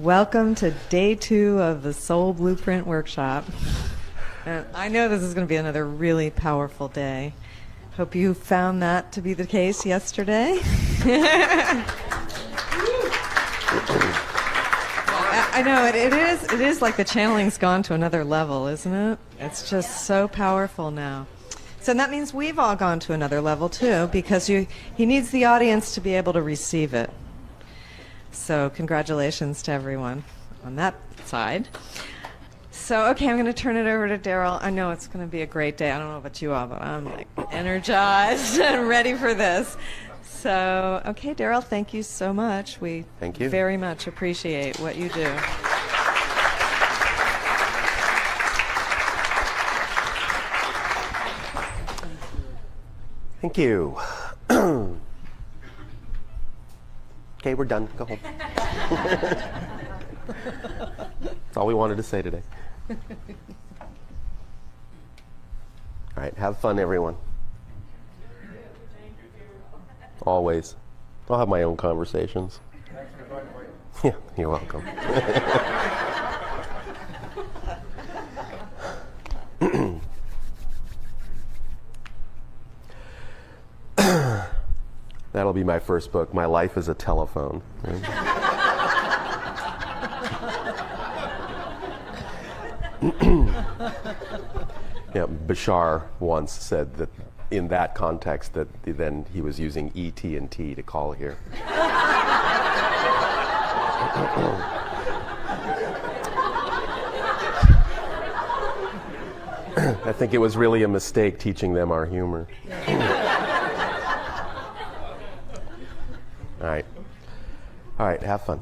Welcome to day 2 of the Soul Blueprint Workshop. And I know this is going to be another really powerful day. Hope you found that to be the case yesterday. I know it is like the channeling's gone to another level, isn't it? It's just so powerful now. So that means we've all gone to another level too, because he needs the audience to be able to receive it. So congratulations to everyone on that side. So, okay, I'm going to turn it over to Daryl. I know it's going to be a great day. I don't know about you all, but I'm like energized and ready for this. So, okay, Daryl, thank you so much. We very much appreciate what you do. Thank you. Okay, we're done. Go home. That's all we wanted to say today. All right, have fun, everyone. Always. I'll have my own conversations. Yeah, you're welcome. That'll be my first book, My Life as a Telephone. Yeah, Bashar once said that in that context that then he was using ET&T to call here. I think it was really a mistake teaching them our humor. All right, have fun.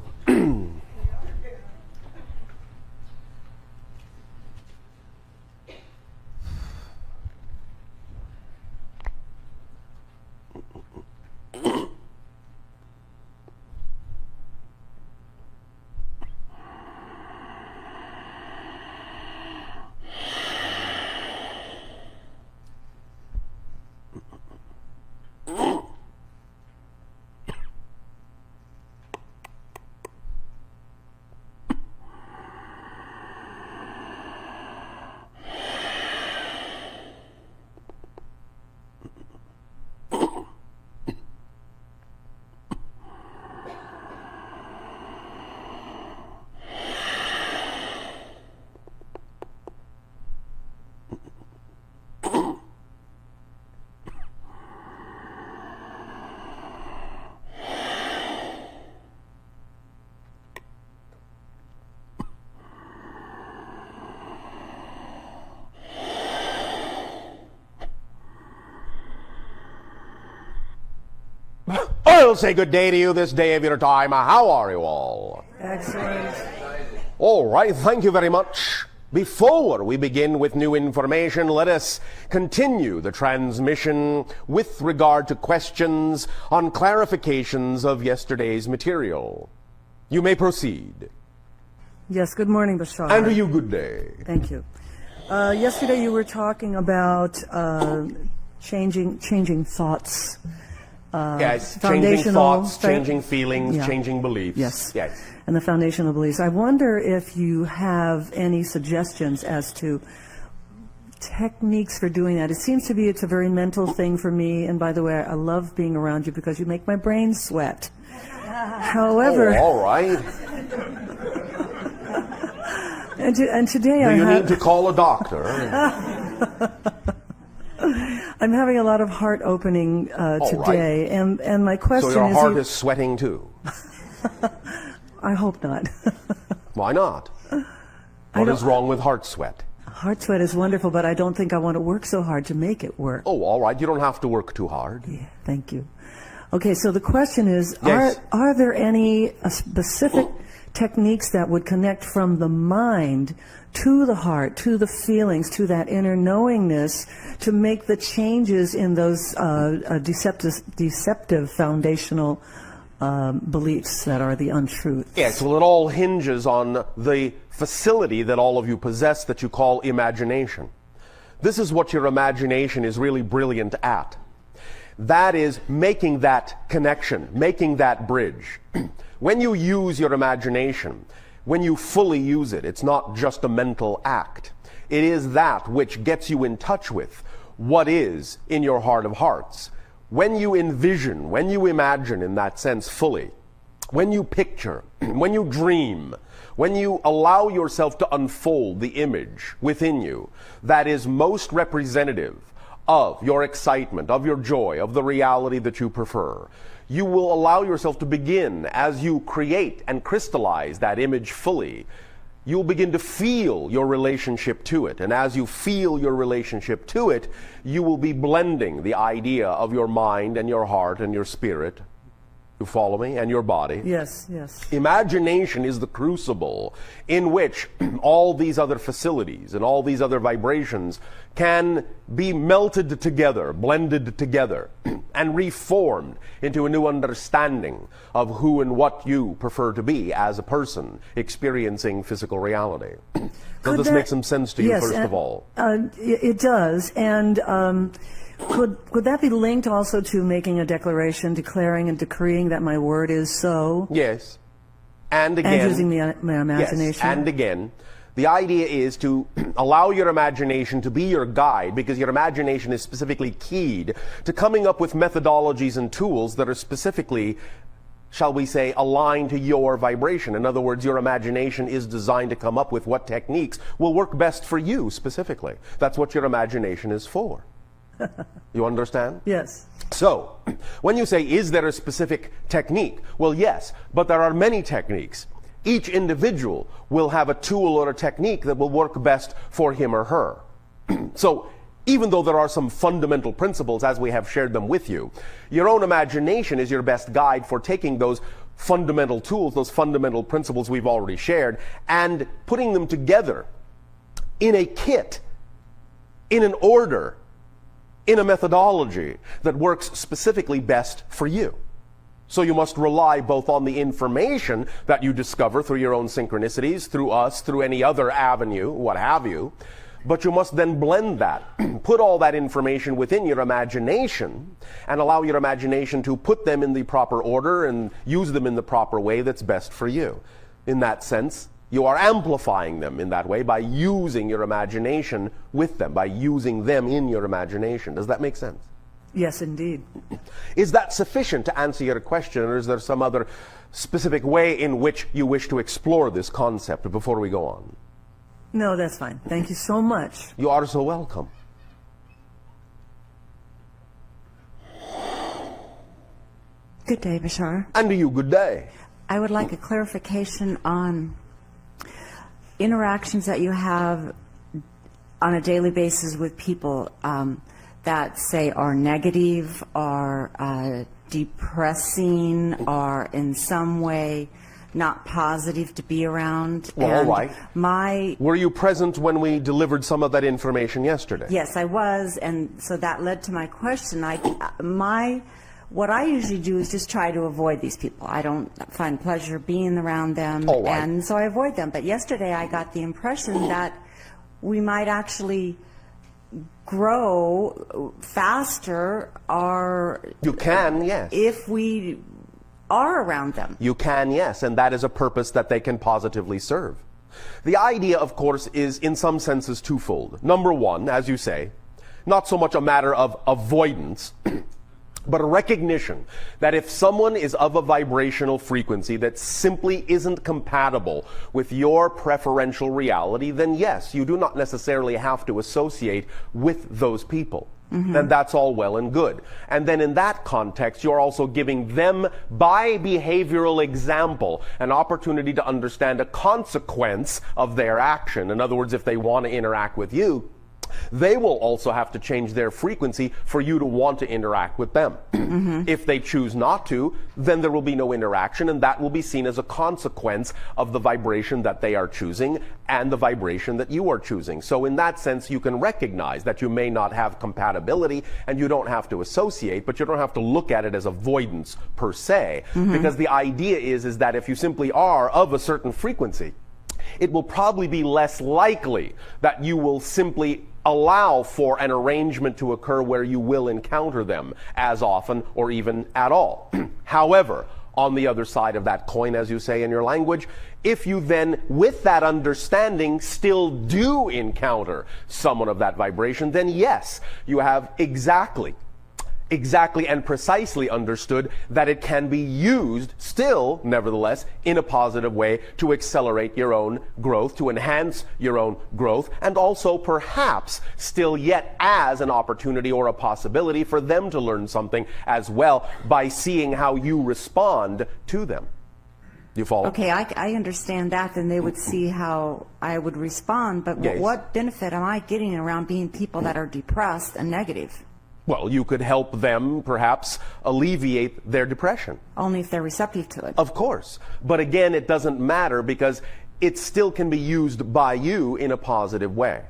I'll say good day to you this day of your time. How are you all? Excellent. All right, thank you very much. Before we begin with new information, let us continue the transmission with regard to questions on clarifications of yesterday's material. You may proceed. Yes, good morning, Bashar. And to you, good day. Thank you. Yesterday you were talking about changing thoughts. Yes, changing thoughts, changing feelings, changing beliefs. Yes. Yes. And the foundational beliefs. I wonder if you have any suggestions as to techniques for doing that. It seems to be it's a very mental thing for me. And by the way, I love being around you because you make my brain sweat. However... Oh, all right. And today Do you need to call a doctor? I'm having a lot of heart opening today, right. and my question is... So your heart is sweating too? I hope not. Why not? What is wrong with heart sweat? Heart sweat is wonderful, but I don't think I want to work so hard to make it work. Oh, all right. You don't have to work too hard. Yeah, thank you. Okay, so the question is, yes. are there any specific techniques that would connect from the mind to the heart, to the feelings, to that inner knowingness, to make the changes in those deceptive foundational beliefs that are the untruths? Yes, well, it all hinges on the facility that all of you possess that you call imagination. This is what your imagination is really brilliant at. That is making that connection, making that bridge. When you use your imagination, when you fully use it, it's not just a mental act. It is that which gets you in touch with what is in your heart of hearts. When you envision, when you imagine in that sense fully, when you picture, when you dream, when you allow yourself to unfold the image within you that is most representative of your excitement, of your joy, of the reality that you prefer, you will allow yourself to begin, as you create and crystallize that image fully, you'll begin to feel your relationship to it. And as you feel your relationship to it, you will be blending the idea of your mind and your heart and your spirit. You follow me? And your body. Yes, yes. Imagination is the crucible in which all these other facilities and all these other vibrations can be melted together, blended together, and reformed into a new understanding of who and what you prefer to be as a person experiencing physical reality. Does this make some sense to you, yes, first of all? It does. And could that be linked also to making a declaration, declaring and decreeing that my word is so? Yes. And again. And using my imagination? Yes. And again. The idea is to allow your imagination to be your guide, because your imagination is specifically keyed to coming up with methodologies and tools that are specifically, shall we say, aligned to your vibration. In other words, your imagination is designed to come up with what techniques will work best for you specifically. That's what your imagination is for. You understand? Yes. So, when you say, is there a specific technique? Well, yes, but there are many techniques. Each individual will have a tool or a technique that will work best for him or her. So, even though there are some fundamental principles as we have shared them with you, your own imagination is your best guide for taking those fundamental tools, those fundamental principles we've already shared, and putting them together in a kit, in an order, in a methodology that works specifically best for you. So you must rely both on the information that you discover through your own synchronicities, through us, through any other avenue, what have you, but you must then blend that, put all that information within your imagination, and allow your imagination to put them in the proper order and use them in the proper way that's best for you. In that sense, you are amplifying them in that way by using your imagination with them, by using them in your imagination. Does that make sense? Yes, indeed. Is that sufficient to answer your question, or is there some other specific way in which you wish to explore this concept before we go on? No, that's fine. Thank you so much. You are so welcome. Good day, Bashar. And to you, good day. I would like a clarification on interactions that you have on a daily basis with people that, say, are negative, are depressing, are in some way not positive to be around. Well, all And right. Were you present when we delivered some of that information yesterday? Yes, I was, and so that led to my question. What I usually do is just try to avoid these people. I don't find pleasure being around them, all right. and so I avoid them. But yesterday I got the impression that we might actually grow faster, or you can, yes, if we are around them. You can, yes, and that is a purpose that they can positively serve. The idea, of course, is in some senses twofold. Number one, as you say, not so much a matter of avoidance, but a recognition that if someone is of a vibrational frequency that simply isn't compatible with your preferential reality, then yes, you do not necessarily have to associate with those people. Mm-hmm. And that's all well and good. And then in that context, you're also giving them, by behavioral example, an opportunity to understand a consequence of their action. In other words, if they want to interact with you, they will also have to change their frequency for you to want to interact with them. Mm-hmm. If they choose not to, then there will be no interaction, and that will be seen as a consequence of the vibration that they are choosing and the vibration that you are choosing. So in that sense, you can recognize that you may not have compatibility and you don't have to associate, but you don't have to look at it as avoidance per se, mm-hmm. because the idea is that if you simply are of a certain frequency, it will probably be less likely that you will simply allow for an arrangement to occur where you will encounter them as often or even at all. However, on the other side of that coin, as you say in your language. If you then, with that understanding, still do encounter someone of that vibration, then yes, you have exactly and precisely understood that it can be used still, nevertheless, in a positive way to accelerate your own growth, to enhance your own growth, and also perhaps still yet as an opportunity or a possibility for them to learn something as well by seeing how you respond to them. You follow? Okay, I understand that, then they would see how I would respond, but Yes. what benefit am I getting around being people that are depressed and negative? Well, you could help them perhaps alleviate their depression. Only if they're receptive to it. Of course. But again, it doesn't matter because it still can be used by you in a positive way.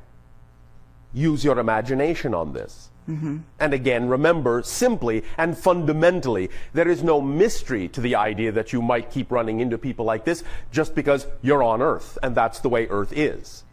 Use your imagination on this. And again, remember, simply and fundamentally, there is no mystery to the idea that you might keep running into people like this just because you're on Earth, and that's the way Earth is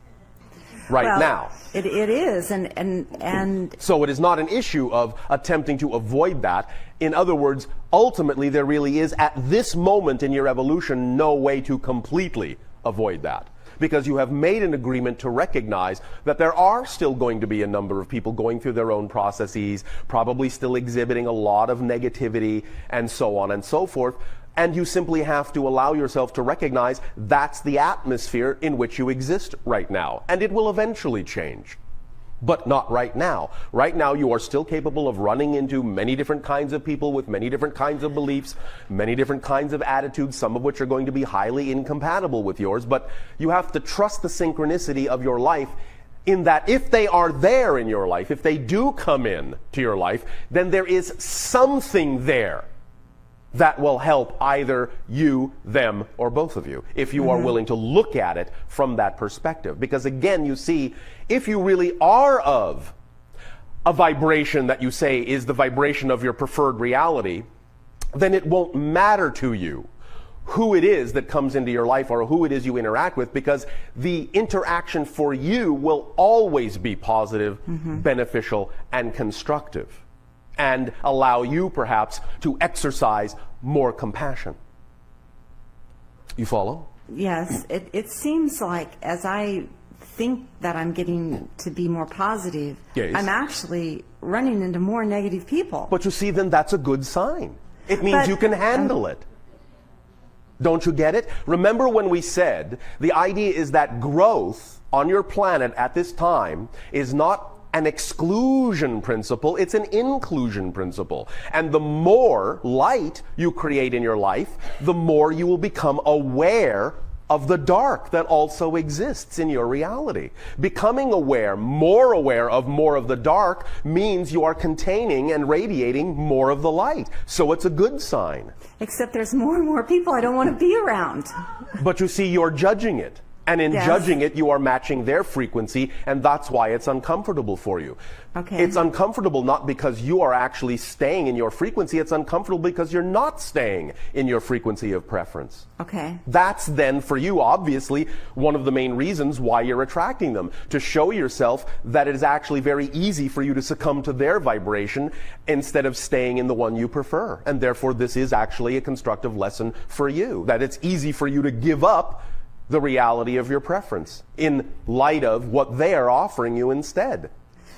right now. It is, and So it is not an issue of attempting to avoid that. In other words, ultimately, there really is, at this moment in your evolution, no way to completely avoid that. Because you have made an agreement to recognize that there are still going to be a number of people going through their own processes, probably still exhibiting a lot of negativity, and so on and so forth. And you simply have to allow yourself to recognize that's the atmosphere in which you exist right now. And it will eventually change. But not right now. Right now, you are still capable of running into many different kinds of people with many different kinds of beliefs, many different kinds of attitudes, some of which are going to be highly incompatible with yours. But you have to trust the synchronicity of your life in that if they are there in your life, if they do come in to your life, then there is something there that will help either you, them, or both of you, if you are willing to look at it from that perspective. Because again, you see, if you really are of a vibration that you say is the vibration of your preferred reality, then it won't matter to you who it is that comes into your life or who it is you interact with, because the interaction for you will always be positive, beneficial, and constructive, and allow you perhaps to exercise more compassion. You follow? yes, it seems like as I think that I'm getting to be more positive, Yes. I'm actually running into more negative people. But you see, then that's a good sign. It means But- you can handle it. Don't you get it? Remember when we said the idea is that growth on your planet at this time is not an exclusion principle, it's an inclusion principle. And the more light you create in your life, the more you will become aware of the dark that also exists in your reality. Becoming aware, more aware of more of the dark, means you are containing and radiating more of the light. So it's a good sign. Except there's more and more people I don't want to be around. But you see, you're judging it. And in Yes. judging it, you are matching their frequency, and that's why it's uncomfortable for you. Okay. It's uncomfortable not because you are actually staying in your frequency, it's uncomfortable because you're not staying in your frequency of preference. Okay. That's then, for you, obviously, one of the main reasons why you're attracting them, to show yourself that it is actually very easy for you to succumb to their vibration instead of staying in the one you prefer. And therefore, this is actually a constructive lesson for you, that it's easy for you to give up the reality of your preference in light of what they are offering you instead.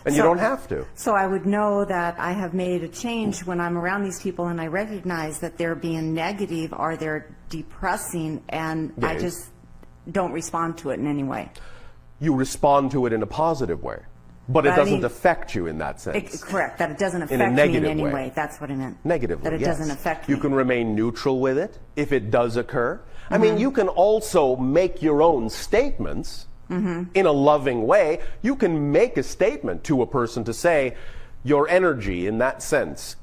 And you So- don't have to. So I would know that I have made a change when I'm around these people and I recognize that they're being negative or they're depressing, and I Yes. just don't respond to it in any way. You respond to it in a positive way. But it But I doesn't mean- affect you in that sense. Correct, that it doesn't In affect a me negative in any way. way. That's what I meant. Negatively, That it yes. doesn't affect me. You can remain neutral with it if it does occur. I Mm-hmm. mean, you can also make your own statements in a loving way. You can make a statement to a person to say, your energy in that sense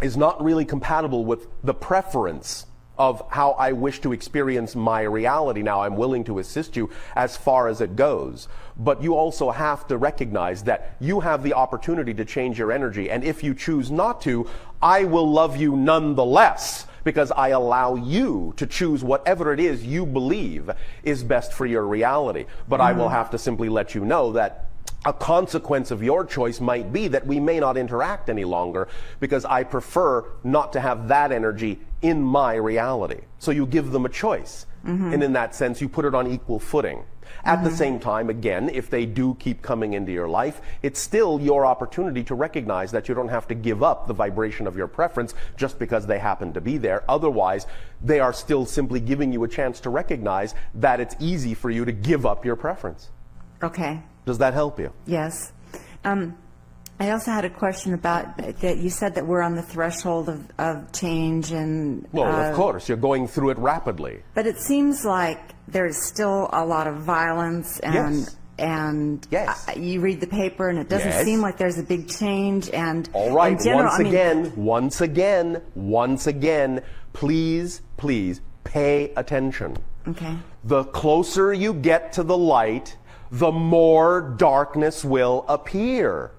is not really compatible with the preference of how I wish to experience my reality. Now, I'm willing to assist you as far as it goes. But you also have to recognize that you have the opportunity to change your energy. And if you choose not to, I will love you nonetheless, because I allow you to choose whatever it is you believe is best for your reality. But I will have to simply let you know that A consequence of your choice might be that we may not interact any longer because I prefer not to have that energy in my reality. So you give them a choice. And in that sense, you put it on equal footing. At the same time, again, if they do keep coming into your life, it's still your opportunity to recognize that you don't have to give up the vibration of your preference just because they happen to be there. Otherwise, they are still simply giving you a chance to recognize that it's easy for you to give up your preference. Okay. Does that help you? Yes. I also had a question about that you said that we're on the threshold of change and... Well, of course, you're going through it rapidly. But it seems like there's still a lot of violence and... Yes. And Yes. You read the paper and it doesn't Yes. seem like there's a big change. And all right, in general, once again, please pay attention. Okay. The closer you get to the light, the more darkness will appear.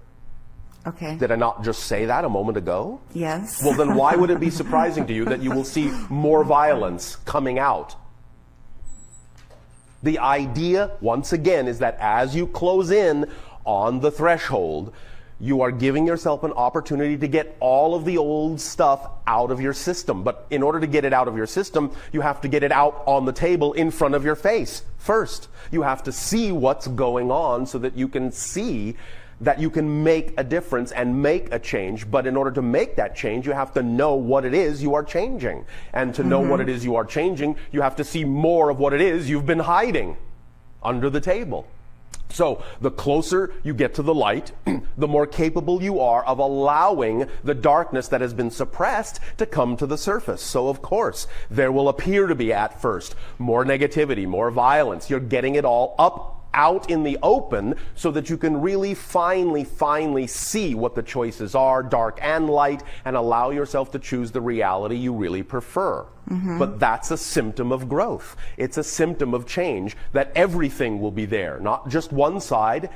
Okay. Did I not just say that a moment ago? Yes. Well, then why would it be surprising to you that you will see more violence coming out? The idea, once again, is that as you close in on the threshold, you are giving yourself an opportunity to get all of the old stuff out of your system. But in order to get it out of your system, you have to get it out on the table in front of your face first. You have to see what's going on so that you can see that you can make a difference and make a change. But in order to make that change, you have to know what it is you are changing. And to know what it is you are changing, you have to see more of what it is you've been hiding under the table. So the closer you get to the light, the more capable you are of allowing the darkness that has been suppressed to come to the surface. So of course, there will appear to be at first more negativity, more violence. You're getting it all out in the open so that you can really finally see what the choices are, dark and light, and allow yourself to choose the reality you really prefer. But that's a symptom of growth. It's a symptom of change, that everything will be there, not just one side.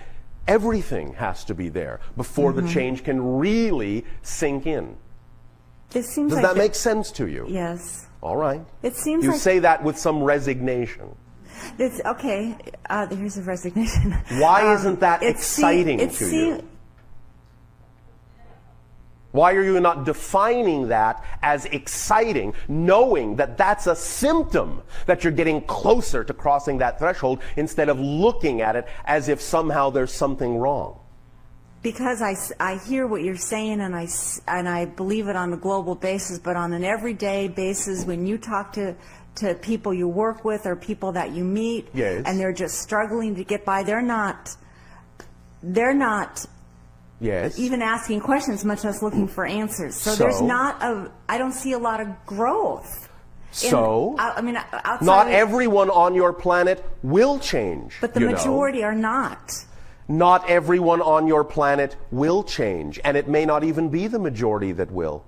Everything has to be there before the change can really sink in. This seems Does like that make sense to you? Yes. All right. It seems you like say that with some resignation. It's okay. Here's a resignation. Why isn't that exciting to you? Why are you not defining that as exciting, knowing that that's a symptom that you're getting closer to crossing that threshold instead of looking at it as if somehow there's something wrong? Because I hear what you're saying and I believe it on a global basis, but on an everyday basis, when you talk to people you work with or people that you meet, yes, and they're just struggling to get by, they're not yes, even asking questions, much less looking for answers. So there's I don't see a lot of growth. Not everyone on your planet will change. But the majority are not. Not everyone on your planet will change, and it may not even be the majority that will.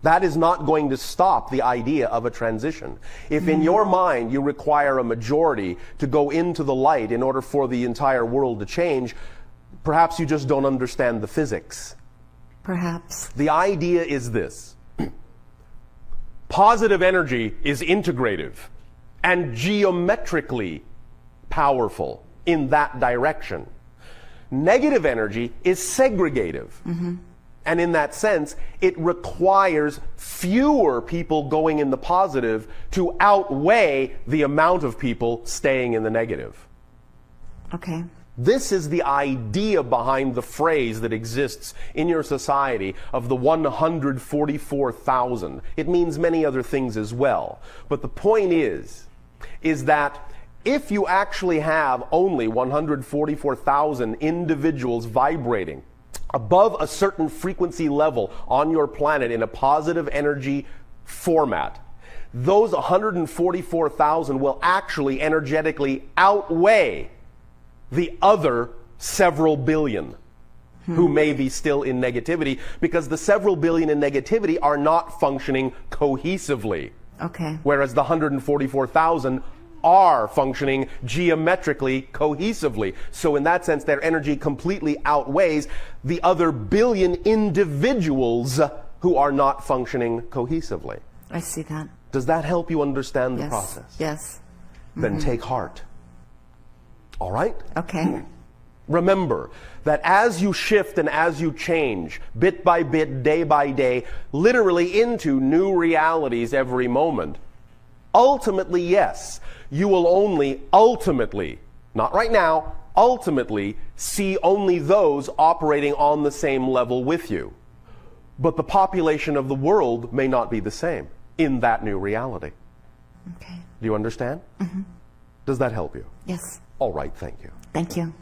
That is not going to stop the idea of a transition. If in your mind you require a majority to go into the light in order for the entire world to change, perhaps you just don't understand the physics. Perhaps. The idea is this. Positive energy is integrative and geometrically powerful in that direction. Negative energy is segregative. And in that sense, it requires fewer people going in the positive to outweigh the amount of people staying in the negative. Okay. This is the idea behind the phrase that exists in your society of the 144,000. It means many other things as well. But the point is that if you actually have only 144,000 individuals vibrating above a certain frequency level on your planet in a positive energy format, those 144,000 will actually energetically outweigh the other several billion who may be still in negativity, because the several billion in negativity are not functioning cohesively. Okay. Whereas the 144,000 are functioning geometrically cohesively. So in that sense, their energy completely outweighs the other billion individuals who are not functioning cohesively. I see that. Does that help you understand the Yes. process? Yes. Then take heart. All right? Okay. Remember that as you shift and as you change, bit by bit, day by day, literally into new realities every moment, ultimately, yes, you will only ultimately, not right now, ultimately see only those operating on the same level with you. But the population of the world may not be the same in that new reality. Okay. Do you understand? Mm-hmm. Does that help you? Yes. All right, thank you. Thank you.